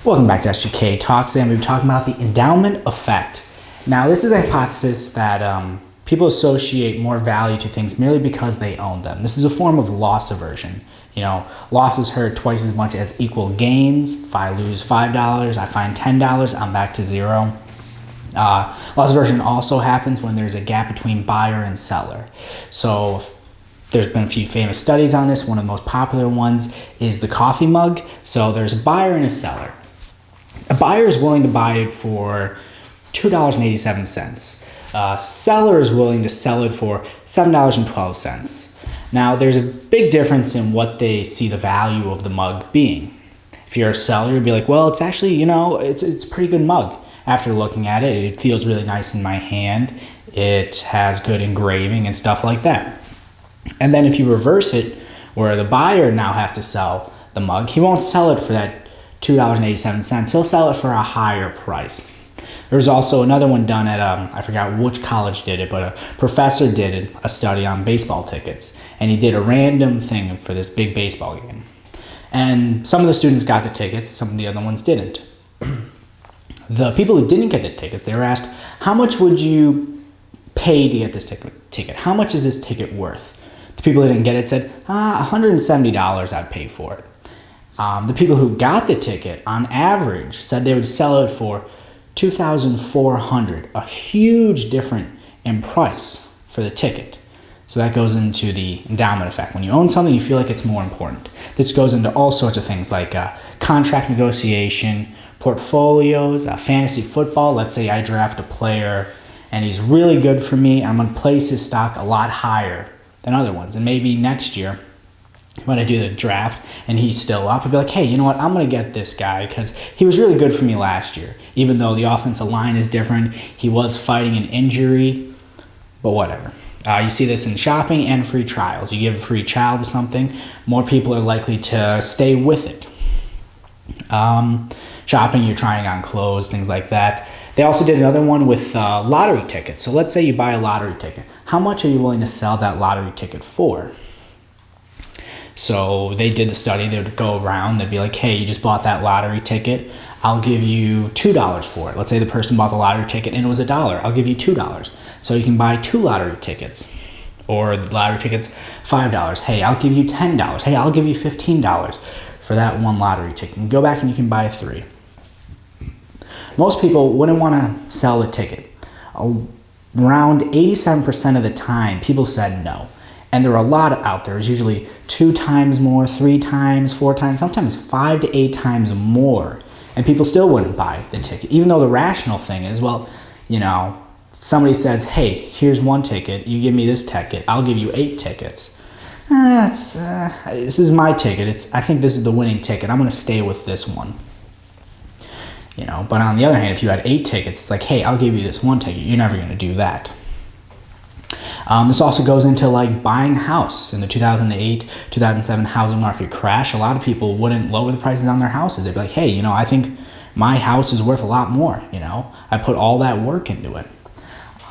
Welcome back to SGK Talks, and we've been talking about the endowment effect. Now, this is a hypothesis that people associate more value to things merely because they own them. This is a form of loss aversion. You know, losses hurt twice as much as equal gains. If I lose $5, I find $10, I'm back to zero. Loss aversion also happens when there's a gap between buyer and seller. So there's been a few famous studies on this. One of the most popular ones is the coffee mug. So there's a buyer and a seller. A buyer is willing to buy it for $2.87. Seller is willing to sell it for $7.12. Now, there's a big difference in what they see the value of the mug being. If you're a seller, you'd be like, well, it's actually, it's a pretty good mug. After looking at it, it feels really nice in my hand. It has good engraving and stuff like that. And then if you reverse it, where the buyer now has to sell the mug, he won't sell it for that $2.87. He'll sell it for a higher price. There's also another one done at, I forgot which college did it, but a professor did a study on baseball tickets. And he did a random thing for this big baseball game. And some of the students got the tickets, some of the other ones didn't. The people who didn't get the tickets, they were asked, how much would you pay to get this ticket? How much is this ticket worth? The people who didn't get it said, $170 I'd pay for it. The people who got the ticket, on average, said they would sell it for $2,400, a huge difference in price for the ticket. So that goes into the endowment effect. When you own something, you feel like it's more important. This goes into all sorts of things like contract negotiation, portfolios, fantasy football. Let's say I draft a player and he's really good for me. I'm going to place his stock a lot higher than other ones. And maybe next year, when I do the draft and he's still up, I'll be like, hey, you know what? I'm going to get this guy because he was really good for me last year. Even though the offensive line is different, he was fighting an injury, but whatever. You see this in shopping and free trials. You give a free trial to something, more people are likely to stay with it. Shopping, you're trying on clothes, things like that. They also did another one with lottery tickets. So let's say you buy a lottery ticket. How much are you willing to sell that lottery ticket for? So they did the study. They would go around. They'd be like, hey, you just bought that lottery ticket. I'll give you $2 for it. Let's say the person bought the lottery ticket and it was $1. I'll give you $2. So you can buy 2 lottery tickets. Or the lottery ticket's $5. Hey, I'll give you $10. Hey, I'll give you $15 for that one lottery ticket. And go back and you can buy 3. Most people wouldn't want to sell the ticket. Around 87% of the time, people said no. And there are a lot out there. It's usually 2 times more, 3 times, 4 times, sometimes 5 to 8 times more. And people still wouldn't buy the ticket. Even though the rational thing is, well, somebody says, hey, here's 1 ticket. You give me this ticket. I'll give you 8 tickets. This is my ticket. I think this is the winning ticket. I'm going to stay with this one. But on the other hand, if you had 8 tickets, it's like, hey, I'll give you this 1 ticket. You're never going to do that. This also goes into like buying a house. In the 2008-2007 housing market crash, a lot of people wouldn't lower the prices on their houses. They'd be like, hey, I think my house is worth a lot more. I put all that work into it.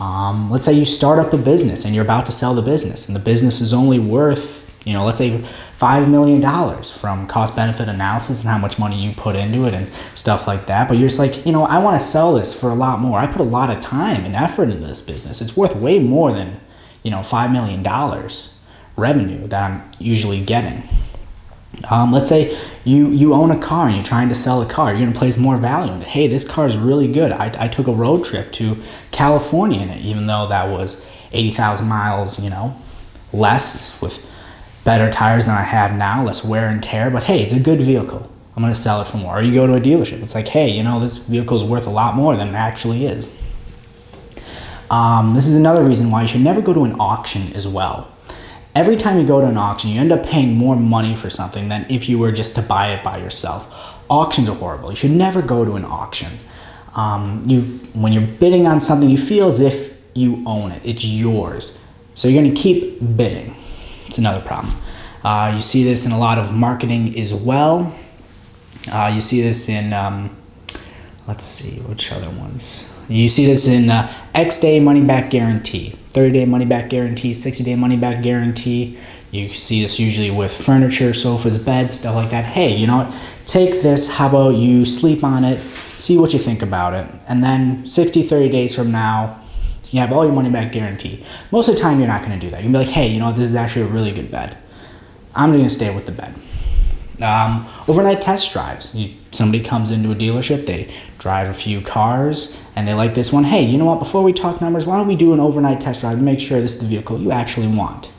Let's say you start up a business and you're about to sell the business, and the business is only worth, let's say $5 million from cost-benefit analysis and how much money you put into it and stuff like that. But you're just like, I want to sell this for a lot more. I put a lot of time and effort into this business. It's worth way more than $5 million revenue that I'm usually getting. Let's say you own a car and you're trying to sell a car. You're going to place more value in it. Hey, this car is really good. I took a road trip to California in it, even though that was 80,000 miles, less, with better tires than I have now, less wear and tear. But hey, it's a good vehicle. I'm going to sell it for more. Or you go to a dealership. It's like, hey, this vehicle is worth a lot more than it actually is. This is another reason why you should never go to an auction as well. Every time you go to an auction, you end up paying more money for something than if you were just to buy it by yourself. Auctions are horrible. You should never go to an auction. When you're bidding on something, you feel as if you own it. It's yours. So you're going to keep bidding. It's another problem. You see this in a lot of marketing as well. You see this in, let's see, which other ones? You see this in X day money back guarantee, 30-day money back guarantee, 60-day money back guarantee. You see this usually with furniture, sofas, beds, stuff like that. Hey, you know what? Take this. How about you sleep on it, see what you think about it, and then 60, 30 days from now, you have all your money back guarantee. Most of the time, you're not going to do that. You're going to be like, hey, you know what? This is actually a really good bed. I'm going to stay with the bed. Overnight test drives. Somebody comes into a dealership, they drive a few cars, and they like this one. Hey, you know what? Before we talk numbers, why don't we do an overnight test drive and make sure this is the vehicle you actually want?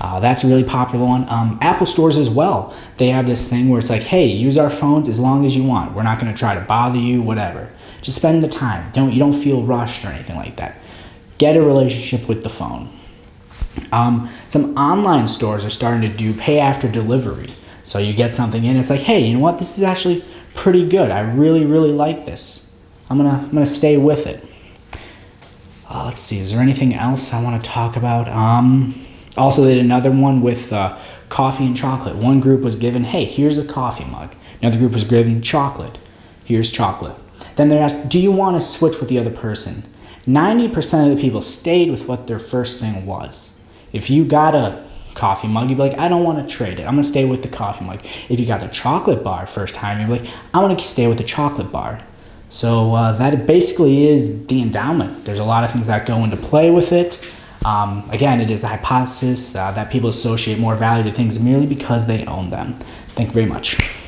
That's a really popular one. Apple stores as well. They have this thing where it's like, hey, use our phones as long as you want. We're not going to try to bother you, whatever. Just spend the time. You don't feel rushed or anything like that. Get a relationship with the phone. Some online stores are starting to do pay after delivery. So you get something in, it's like, hey, you know what? This is actually pretty good. I really, really like this. I'm gonna stay with it. Let's see, is there anything else I want to talk about? Also, they did another one with coffee and chocolate. One group was given, hey, here's a coffee mug. Another group was given chocolate. Here's chocolate. Then they're asked, do you want to switch with the other person? 90% of the people stayed with what their first thing was. If you got a coffee mug, you'd be like, I don't want to trade it. I'm going to stay with the coffee mug. If you got the chocolate bar first time, you'd be like, I want to stay with the chocolate bar. So that basically is the endowment. There's a lot of things that go into play with it. Again, it is a hypothesis that people associate more value to things merely because they own them. Thank you very much.